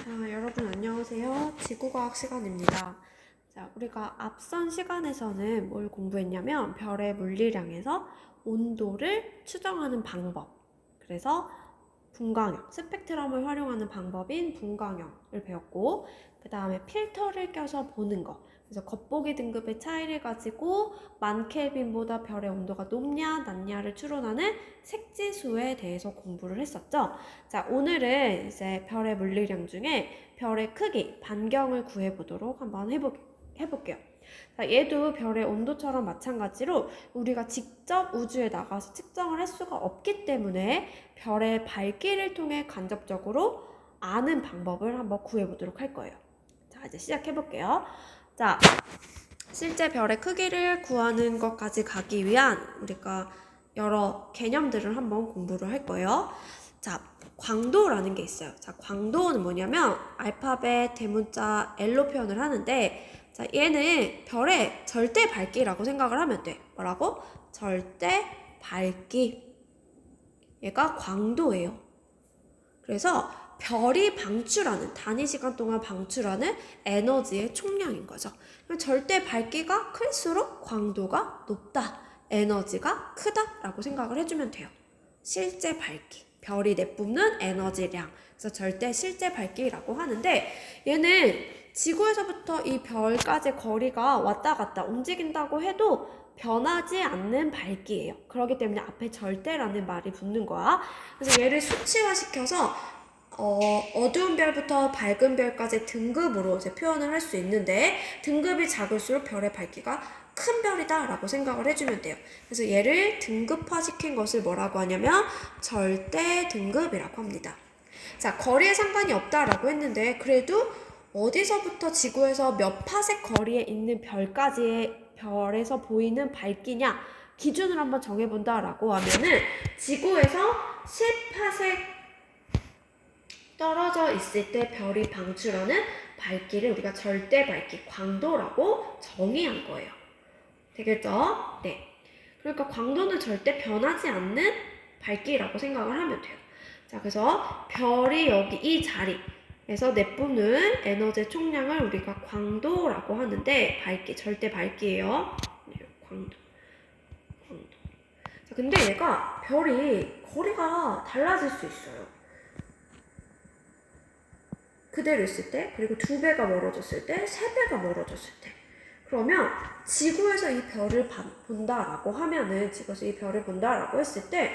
여러분 안녕하세요. 지구과학 시간입니다. 우리가 앞선 시간에서는 뭘 공부했냐면 별의 물리량에서 온도를 추정하는 방법, 그래서 분광형, 스펙트럼을 활용하는 방법인 분광형을 배웠고, 그 다음에 필터를 껴서 보는 거, 그래서 겉보기 등급의 차이를 가지고 만켈빈보다 별의 온도가 높냐 낮냐를 추론하는 색지수에 대해서 공부를 했었죠. 오늘은 이제 별의 물리량 중에 별의 크기, 반경을 구해보도록 한번 해볼게요. 얘도 별의 온도처럼 마찬가지로 우리가 직접 우주에 나가서 측정을 할 수가 없기 때문에 별의 밝기를 통해 간접적으로 아는 방법을 한번 구해보도록 할 거예요. 이제 시작해볼게요. 실제 별의 크기를 구하는 것까지 가기 위한 우리가 여러 개념들을 한번 공부를 할 거예요. 광도라는 게 있어요. 광도는 뭐냐면 알파벳 대문자 L로 표현을 하는데, 얘는 별의 절대 밝기라고 생각을 하면 돼. 뭐라고? 절대 밝기. 얘가 광도예요. 그래서 별이 방출하는, 단위 시간 동안 방출하는 에너지의 총량인 거죠. 절대 밝기가 클수록 광도가 높다, 에너지가 크다라고 생각을 해주면 돼요. 실제 밝기, 별이 내뿜는 에너지량, 그래서 절대 실제 밝기라고 하는데, 얘는 지구에서부터 이 별까지 거리가 왔다 갔다 움직인다고 해도 변하지 않는 밝기예요. 그렇기 때문에 앞에 절대라는 말이 붙는 거야. 그래서 얘를 수치화시켜서 어두운 별부터 밝은 별까지 등급으로 이제 표현을 할 수 있는데, 등급이 작을수록 별의 밝기가 큰 별이다 라고 생각을 해주면 돼요. 그래서 얘를 등급화시킨 것을 뭐라고 하냐면 절대 등급이라고 합니다. 거리에 상관이 없다라고 했는데, 그래도 어디서부터 지구에서 몇 파섹 거리에 있는 별에서 보이는 밝기냐 기준을 한번 정해본다라고 하면은, 지구에서 10파섹 떨어져 있을 때 별이 방출하는 밝기를 우리가 절대 밝기, 광도라고 정의한 거예요. 되겠죠? 네. 그러니까 광도는 절대 변하지 않는 밝기라고 생각을 하면 돼요. 그래서 별이 여기 이 자리에서 내뿜는 에너지 총량을 우리가 광도라고 하는데, 절대 밝기예요. 네, 광도. 근데 얘가 별이 거리가 달라질 수 있어요. 그대로 있을 때, 그리고 2배가 멀어졌을 때, 3배가 멀어졌을 때. 그러면 지구에서 이 별을 본다라고 하면은, 지구에서 이 별을 본다라고 했을 때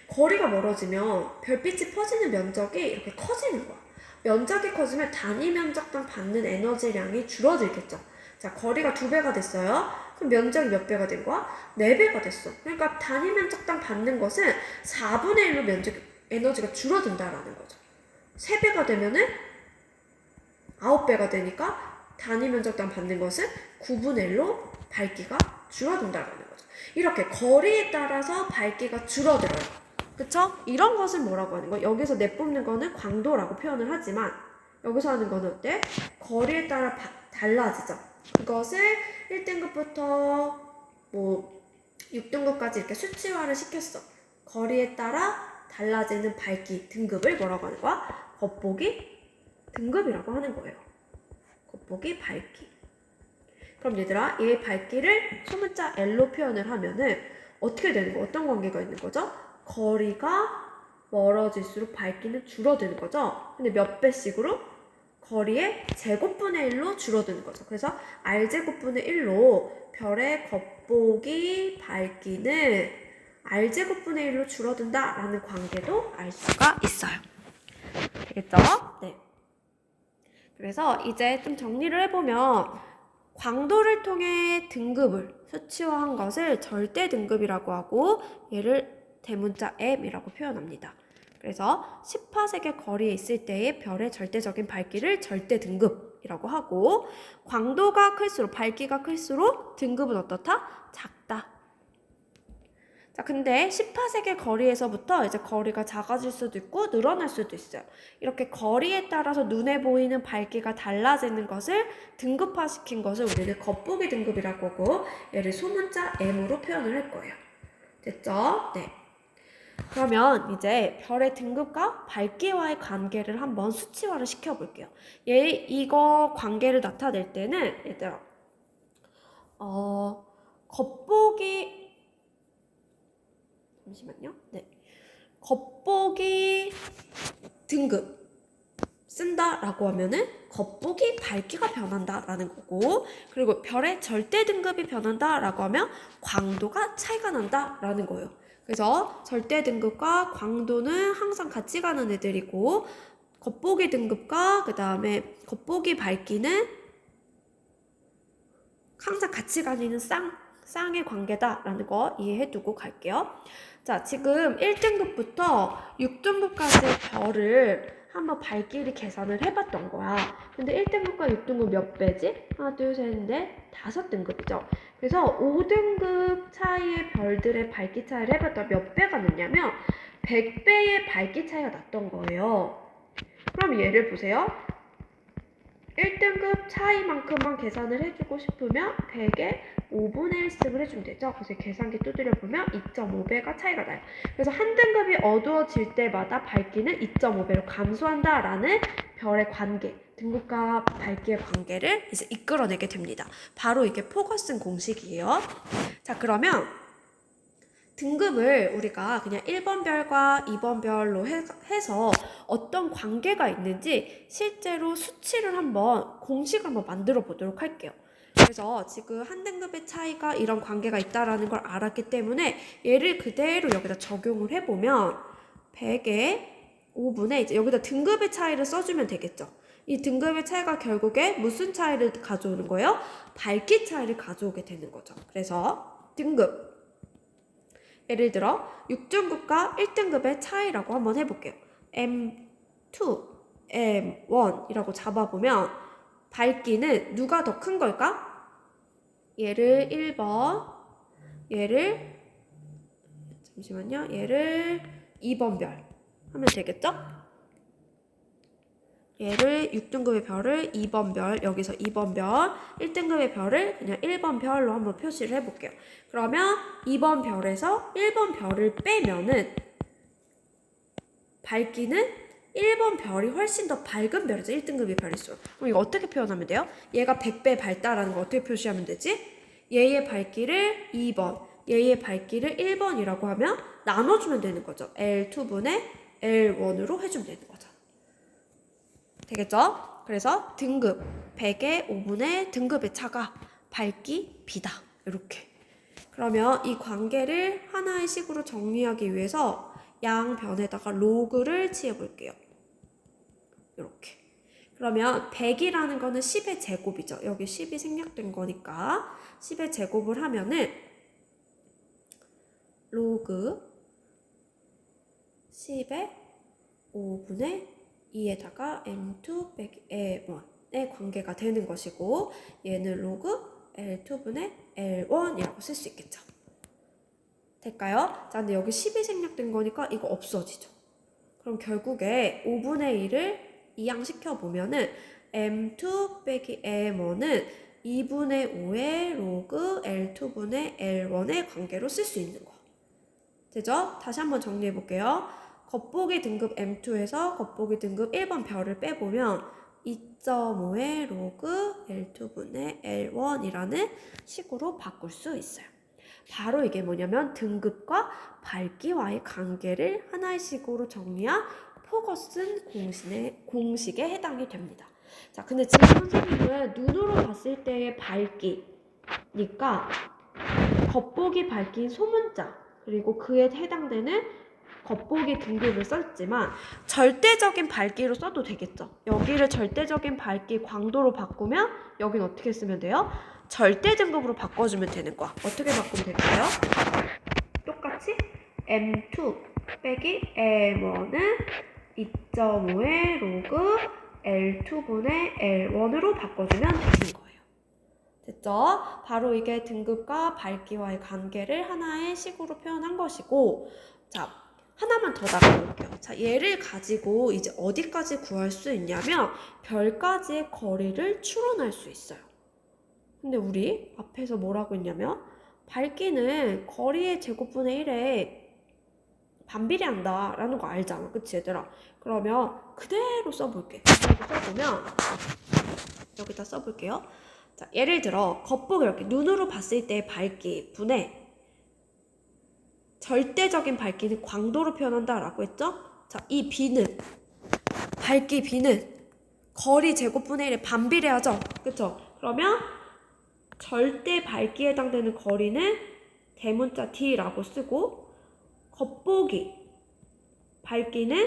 거리가 멀어지면 별빛이 퍼지는 면적이 이렇게 커지는 거야. 면적이 커지면 단위 면적당 받는 에너지량이 줄어들겠죠. 거리가 2배가 됐어요. 그럼 면적이 몇 배가 된 거야? 4배가 됐어. 그러니까 단위 면적당 받는 것은 4분의 1로 에너지가 줄어든다라는 거죠. 3배가 되면은 9배가 되니까 단위 면적당 받는 것은 9분의 1로 밝기가 줄어든다라는 거죠. 이렇게 거리에 따라서 밝기가 줄어들어요. 그쵸? 이런 것을 뭐라고 하는 거야? 여기서 내뿜는 거는 광도라고 표현을 하지만, 여기서 하는 거는 어때? 거리에 따라 달라지죠. 그것을 1등급부터 6등급까지 이렇게 수치화를 시켰어. 거리에 따라 달라지는 밝기 등급을 뭐라고 하는 거야? 겉보기 등급이라고 하는 거예요. 겉보기 밝기. 그럼 얘들아, 이 밝기를 소문자 L로 표현을 하면은 어떻게 되는 거? 어떤 관계가 있는 거죠? 거리가 멀어질수록 밝기는 줄어드는 거죠. 근데 몇 배씩으로? 거리의 제곱분의 1로 줄어드는 거죠. 그래서 R제곱분의 1로 별의 겉보기 밝기는 R제곱분의 1로 줄어든다라는 관계도 알 수가 있어요. 되겠죠? 네. 그래서 이제 좀 정리를 해보면, 광도를 통해 등급을 수치화한 것을 절대 등급이라고 하고, 얘를 대문자 M이라고 표현합니다. 그래서 10파섹의 거리에 있을 때의 별의 절대적인 밝기를 절대 등급이라고 하고, 광도가 클수록, 밝기가 클수록 등급은 어떻다? 작다. 근데 10파섹의 거리에서부터 이제 거리가 작아질 수도 있고 늘어날 수도 있어요. 이렇게 거리에 따라서 눈에 보이는 밝기가 달라지는 것을 등급화시킨 것을 우리는 겉보기 등급이라고 하고, 얘를 소문자 M으로 표현을 할 거예요. 됐죠? 네. 그러면 이제 별의 등급과 밝기와의 관계를 한번 수치화를 시켜볼게요. 이거 관계를 나타낼 때는 얘들아, 겉보기, 잠시만요. 네. 겉보기 등급 쓴다라고 하면은 겉보기 밝기가 변한다라는 거고, 그리고 별의 절대 등급이 변한다라고 하면 광도가 차이가 난다라는 거예요. 그래서 절대 등급과 광도는 항상 같이 가는 애들이고, 겉보기 등급과 그 다음에 겉보기 밝기는 항상 같이 가는 쌍의 관계다라는 거 이해해두고 갈게요. 자, 지금 1등급부터 6등급까지의 별을 한번 밝기를 계산을 해봤던 거야. 근데 1등급과 6등급 몇 배지? 하나, 둘, 셋, 넷, 5등급이죠. 그래서 5등급 차이의 별들의 밝기 차이를 해봤더니 몇 배가 났냐면 100배의 밝기 차이가 났던 거예요. 그럼 얘를 보세요. 1등급 차이만큼만 계산을 해주고 싶으면 100에 5분의 1씩을 해주면 되죠. 그래서 계산기 두드려보면 2.5배가 차이가 나요. 그래서 한 등급이 어두워질 때마다 밝기는 2.5배로 감소한다라는 별의 관계, 등급과 밝기의 관계를 이제 이끌어내게 됩니다. 바로 이게 포거슨 공식이에요. 자, 그러면 등급을 우리가 그냥 1번 별과 2번 별로 해서 어떤 관계가 있는지 실제로 수치를 한번 공식을 한번 만들어 보도록 할게요. 그래서 지금 한 등급의 차이가 이런 관계가 있다라는 걸 알았기 때문에 얘를 그대로 여기다 적용을 해보면 100에 5분의 이제 여기다 등급의 차이를 써주면 되겠죠. 이 등급의 차이가 결국에 무슨 차이를 가져오는 거예요? 밝기 차이를 가져오게 되는 거죠. 그래서 등급 예를 들어 6등급과 1등급의 차이라고 한번 해볼게요. M2, M1이라고 잡아보면 밝기는 누가 더 큰 걸까? 얘를 1번, 얘를 2번 별 하면 되겠죠? 얘를 6등급의 별을 2번 별, 여기서 2번 별, 1등급의 별을 그냥 1번 별로 한번 표시를 해볼게요. 그러면 2번 별에서 1번 별을 빼면은 밝기는 1번 별이 훨씬 더 밝은 별이죠. 1등급의 별일수록. 그럼 이거 어떻게 표현하면 돼요? 얘가 100배 밝다라는 거 어떻게 표시하면 되지? 얘의 밝기를 2번, 얘의 밝기를 1번이라고 하면 나눠주면 되는 거죠. L2분의 L1으로 해주면 되는 거죠. 되겠죠? 그래서 등급 100의 5분의 등급의 차가 밝기 B다. 이렇게. 그러면 이 관계를 하나의 식으로 정리하기 위해서 양변에다가 로그를 취해볼게요. 이렇게. 그러면 100이라는 거는 10의 제곱이죠. 여기 10이 생략된 거니까 10의 제곱을 하면은 로그 10의 5분의 2에다가 M2 빼기 M1의 관계가 되는 것이고 얘는 로그 L2분의 L1이라고 쓸 수 있겠죠. 될까요? 자, 근데 여기 10이 생략된 거니까 이거 없어지죠. 그럼 결국에 5분의 1을 이항시켜보면은 M2 빼기 M1은 2분의 5의 로그 L2분의 L1의 관계로 쓸 수 있는 거. 되죠? 다시 한번 정리해볼게요. 겉보기 등급 M2에서 겉보기 등급 1번 별을 빼보면 2.5의 로그 L2분의 L1이라는 식으로 바꿀 수 있어요. 바로 이게 뭐냐면 등급과 밝기와의 관계를 하나의 식으로 정리한 포거슨 공식에 해당이 됩니다. 자, 근데 지금 선생님은 눈으로 봤을 때의 밝기니까 겉보기 밝기인 소문자 그리고 그에 해당되는 겉보기 등급을 썼지만 절대적인 밝기로 써도 되겠죠. 여기를 절대적인 밝기 광도로 바꾸면 여긴 어떻게 쓰면 돼요? 절대 등급으로 바꿔주면 되는 거야. 어떻게 바꾸면 될까요? 똑같이 M2 빼기 M1은 2.5의 로그 L2분의 L1으로 바꿔주면 되는 거예요. 됐죠? 바로 이게 등급과 밝기와의 관계를 하나의 식으로 표현한 것이고, 자, 하나만 더 나가볼게요. 자, 얘를 가지고 이제 어디까지 구할 수 있냐면 별까지의 거리를 추론할 수 있어요. 근데 우리 앞에서 뭐라고 했냐면 밝기는 거리의 제곱분의 1에 반비례한다 라는 거 알잖아. 그치 얘들아? 그러면 그대로 써볼게. 그대로 써보면 여기다 써볼게요. 자, 예를 들어 겉보기 이렇게 눈으로 봤을 때 밝기 분의 절대적인 밝기는 광도로 표현한다 라고 했죠? 자, 이 B는 밝기 B는 거리 제곱분의 1에 반비례하죠? 그쵸? 그러면 절대 밝기에 해당되는 거리는 대문자 D라고 쓰고 겉보기 밝기는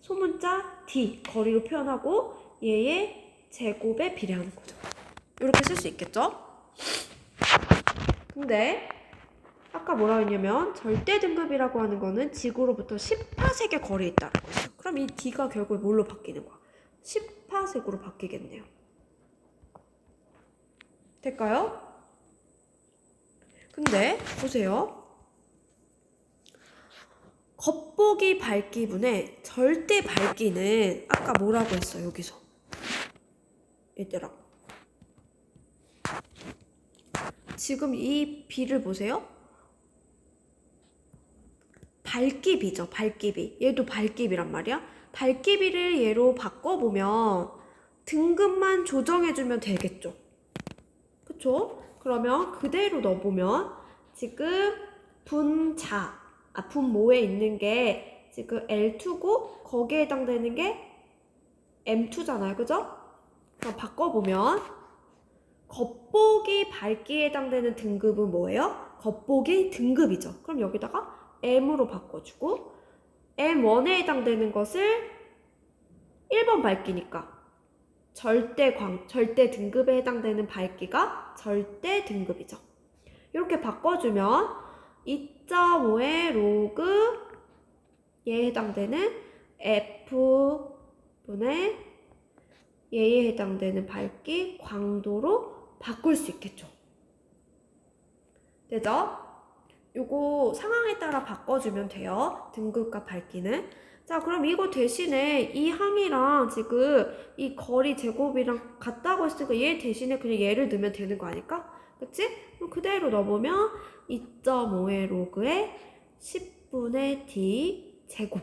소문자 D 거리로 표현하고 얘의 제곱에 비례하는 거죠. 이렇게 쓸 수 있겠죠? 근데 아까 뭐라고 했냐면 절대 등급이라고 하는 거는 지구로부터 10파sek의 거리에 있다라고 했어요. 그럼 이 D가 결국에 뭘로 바뀌는 거야? 10파sek으로 바뀌겠네요. 될까요? 근데 보세요. 겉보기 밝기분의 절대 밝기는 아까 뭐라고 했어 여기서 얘들아 지금 이 B를 보세요. 밝기비죠. 밝기비. 얘도 밝기비란 말이야. 밝기비를 얘로 바꿔보면 등급만 조정해주면 되겠죠. 그쵸? 그러면 그대로 넣어보면 지금 분모에 있는 게 지금 L2고 거기에 해당되는 게 M2잖아요. 그죠? 그럼 바꿔보면 겉보기 밝기에 해당되는 등급은 뭐예요? 겉보기 등급이죠. 그럼 여기다가 M으로 바꿔주고 M1에 해당되는 것을 1번 밝기니까 절대 등급에 해당되는 밝기가 절대 등급이죠. 이렇게 바꿔주면 2.5의 로그 얘에 해당되는 F분의 얘에 해당되는 밝기 광도로 바꿀 수 있겠죠. 되죠? 요거 상황에 따라 바꿔주면 돼요. 등급과 밝기는. 자, 그럼 이거 대신에 이 항이랑 지금 이 거리 제곱이랑 같다고 했으니까 얘 대신에 그냥 얘를 넣으면 되는 거 아닐까? 그치? 그럼 그대로 넣어보면 2.5의 로그에 10분의 D 제곱.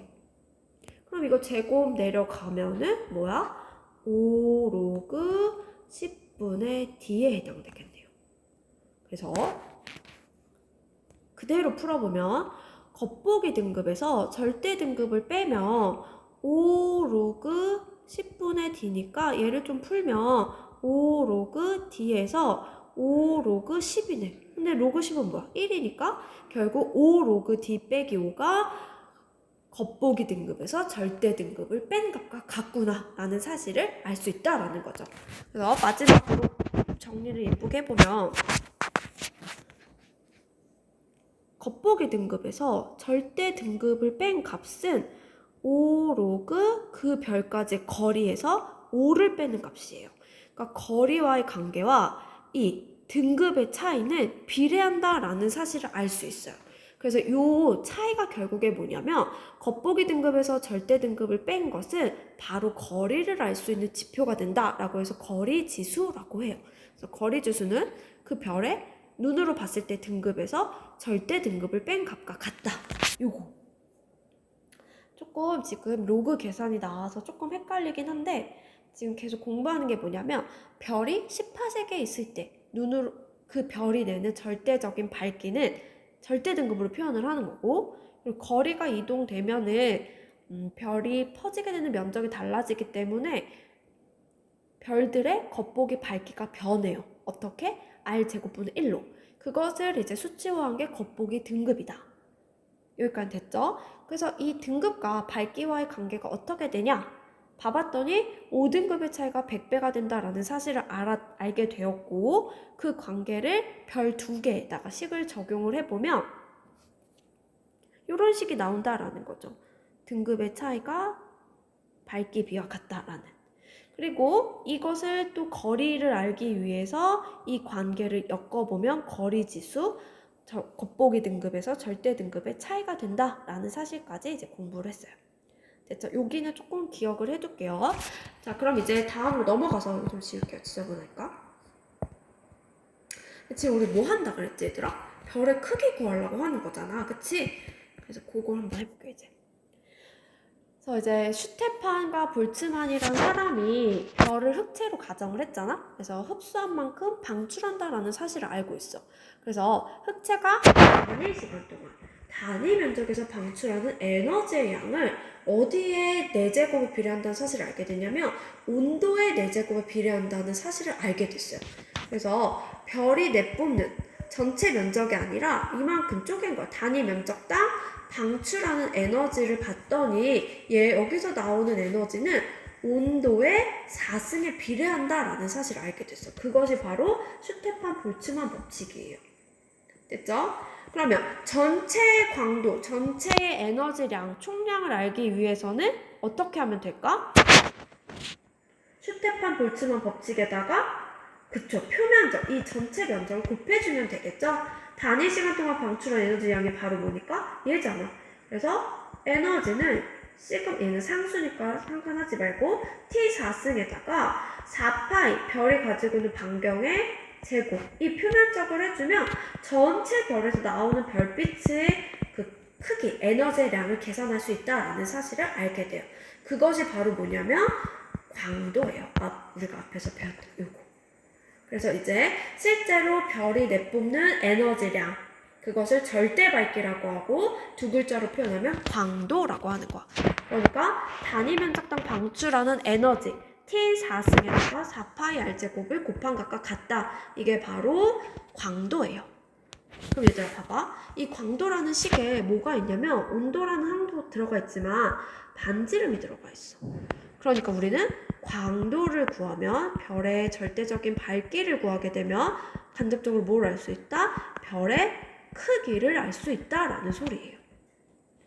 그럼 이거 제곱 내려가면은 뭐야? 5 로그 10분의 D에 해당되겠네요. 그래서 그대로 풀어보면 겉보기 등급에서 절대 등급을 빼면 5 로그 10분의 D니까 얘를 좀 풀면 5 로그 D에서 5 로그 10이네. 근데 로그 10은 뭐야? 1이니까 결국 5 로그 D 빼기 5가 겉보기 등급에서 절대 등급을 뺀 값과 같구나 라는 사실을 알 수 있다라는 거죠. 그래서 마지막으로 정리를 예쁘게 해보면 겉보기 등급에서 절대 등급을 뺀 값은 5 로그 그 별까지 거리에서 5를 빼는 값이에요. 그러니까 거리와의 관계와 이 등급의 차이는 비례한다라는 사실을 알 수 있어요. 그래서 이 차이가 결국에 뭐냐면 겉보기 등급에서 절대 등급을 뺀 것은 바로 거리를 알 수 있는 지표가 된다라고 해서 거리지수라고 해요. 그래서 거리지수는 그 별의 눈으로 봤을 때 등급에서 절대 등급을 뺀 값과 같다. 요거. 조금 지금 로그 계산이 나와서 조금 헷갈리긴 한데 지금 계속 공부하는 게 뭐냐면 별이 10파sek에 있을 때 눈으로 그 별이 내는 절대적인 밝기는 절대 등급으로 표현을 하는 거고 그리고 거리가 이동되면은 별이 퍼지게 되는 면적이 달라지기 때문에 별들의 겉보기 밝기가 변해요. 어떻게? R제곱분의 1로. 그것을 이제 수치화한 게 겉보기 등급이다. 여기까지 됐죠? 그래서 이 등급과 밝기와의 관계가 어떻게 되냐? 봐봤더니 5등급의 차이가 100배가 된다라는 사실을 알게 되었고 그 관계를 별 2개에다가 식을 적용을 해보면 이런 식이 나온다라는 거죠. 등급의 차이가 밝기 비와 같다라는. 그리고 이것을 또 거리를 알기 위해서 이 관계를 엮어보면 거리지수, 겉보기 등급에서 절대 등급의 차이가 된다라는 사실까지 이제 공부를 했어요. 됐죠? 여기는 조금 기억을 해둘게요. 자, 그럼 이제 다음으로 넘어가서 좀 지울게요. 지저분하니까. 지금 우리 뭐 한다 그랬지, 얘들아? 별의 크기 구하려고 하는 거잖아. 그치? 그래서 그걸 한번 해볼게요, 이제. 그래서 이제 슈테판과 볼츠만이라는 사람이 별을 흑체로 가정을 했잖아. 그래서 흡수한 만큼 방출한다라는 사실을 알고 있어. 그래서 흑체가 단위 시간 동안 단위 면적에서 방출하는 에너지의 양을 어디에 4제곱에 비례한다는 사실을 알게 됐냐면 온도에 4제곱에 비례한다는 사실을 알게 됐어요. 그래서 별이 내뿜는 전체 면적이 아니라 이만큼 쪼갠 거야. 단위 면적당 방출하는 에너지를 봤더니 여기서 나오는 에너지는 온도의 4승에 비례한다라는 사실을 알게 됐어. 그것이 바로 슈테판 볼츠만 법칙이에요. 됐죠? 그러면 전체의 광도, 전체의 에너지량, 총량을 알기 위해서는 어떻게 하면 될까? 슈테판 볼츠만 법칙에다가 그쵸, 표면적, 이 전체 면적을 곱해주면 되겠죠? 단위 시간 동안 방출한 에너지 양이 바로 뭐니까? 얘잖아. 그래서 에너지는 지금 얘는 상수니까 상관하지 말고 T4승에다가 4파이 별이 가지고 있는 반경의 제곱 이 표면적을 해주면 전체 별에서 나오는 별빛의 그 크기, 에너지량을 계산할 수 있다라는 사실을 알게 돼요. 그것이 바로 뭐냐면 광도예요. 우리가 앞에서 배웠던 요거. 그래서 이제 실제로 별이 내뿜는 에너지량 그것을 절대 밝기라고 하고 두 글자로 표현하면 광도라고 하는 거야. 그러니까 단위 면적당 방출하는 에너지 T4승에다가 4파이 R제곱을 곱한 각각 같다. 이게 바로 광도예요. 그럼 얘들아 봐봐. 이 광도라는 식에 뭐가 있냐면 온도라는 항도 들어가 있지만 반지름이 들어가 있어. 그러니까 우리는 광도를 구하면 별의 절대적인 밝기를 구하게 되면 간접적으로 뭘 알 수 있다? 별의 크기를 알 수 있다라는 소리예요.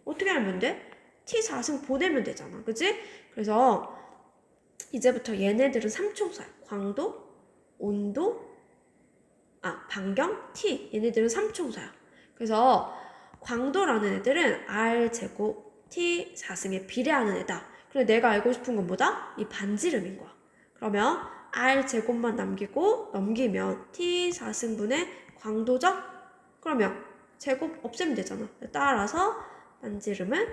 어떻게 알면 돼? T4승 보내면 되잖아. 그치? 그래서 이제부터 얘네들은 삼총사야. 광도, 온도, 반경, T. 얘네들은 삼총사야. 그래서 광도라는 애들은 R제곱 T4승에 비례하는 애다. 근데 내가 알고 싶은 건 뭐다? 이 반지름인 거야. 그러면 R제곱만 넘기면 T4승분의 광도죠? 그러면 제곱 없애면 되잖아. 따라서 반지름은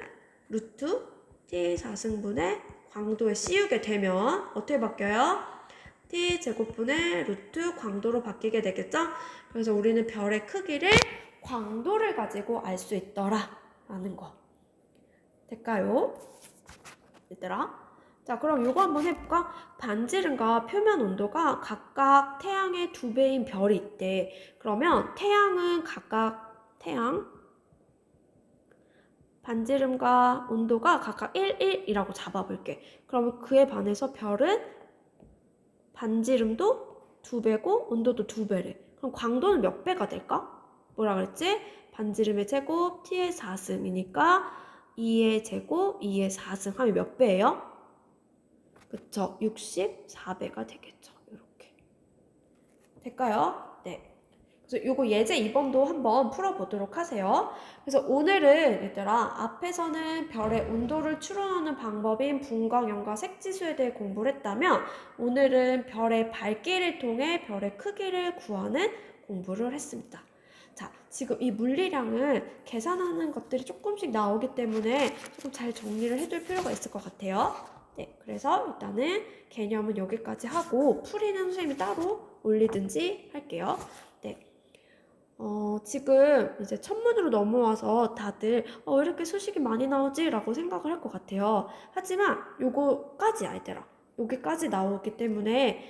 루트 T4승분의 광도에 씌우게 되면 어떻게 바뀌어요? T제곱분의 루트 광도로 바뀌게 되겠죠? 그래서 우리는 별의 크기를 광도를 가지고 알 수 있더라 라는 거. 될까요? 얘들아. 자, 그럼 이거 한번 해볼까? 반지름과 표면 온도가 각각 태양의 2배인 별이 있대. 그러면 태양은 각각 반지름과 온도가 각각 1, 1이라고 잡아볼게. 그러면 그에 반해서 별은 반지름도 2배고 온도도 2배래. 그럼 광도는 몇 배가 될까? 뭐라 그랬지? 반지름의 제곱 T의 4승이니까 2의 제곱 2의 4승 하면 몇 배예요? 그쵸? 64배가 되겠죠. 이렇게. 될까요? 네. 그래서 요거 예제 2번도 한번 풀어보도록 하세요. 그래서 오늘은 얘들아 앞에서는 별의 온도를 추론하는 방법인 분광연과 색지수에 대해 공부를 했다면 오늘은 별의 밝기를 통해 별의 크기를 구하는 공부를 했습니다. 자, 지금 이 물리량을 계산하는 것들이 조금씩 나오기 때문에 조금 잘 정리를 해둘 필요가 있을 것 같아요. 네, 그래서 일단은 개념은 여기까지 하고 풀이는 선생님이 따로 올리든지 할게요. 네. 지금 이제 천문으로 넘어와서 다들 왜 이렇게 수식이 많이 나오지? 라고 생각을 할 것 같아요. 하지만 요거까지 얘들아. 여기까지 나오기 때문에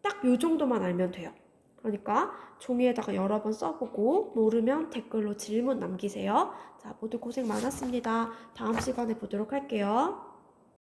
딱 요 정도만 알면 돼요. 그러니까 종이에다가 여러 번 써보고 모르면 댓글로 질문 남기세요. 자, 모두 고생 많았습니다. 다음 시간에 보도록 할게요.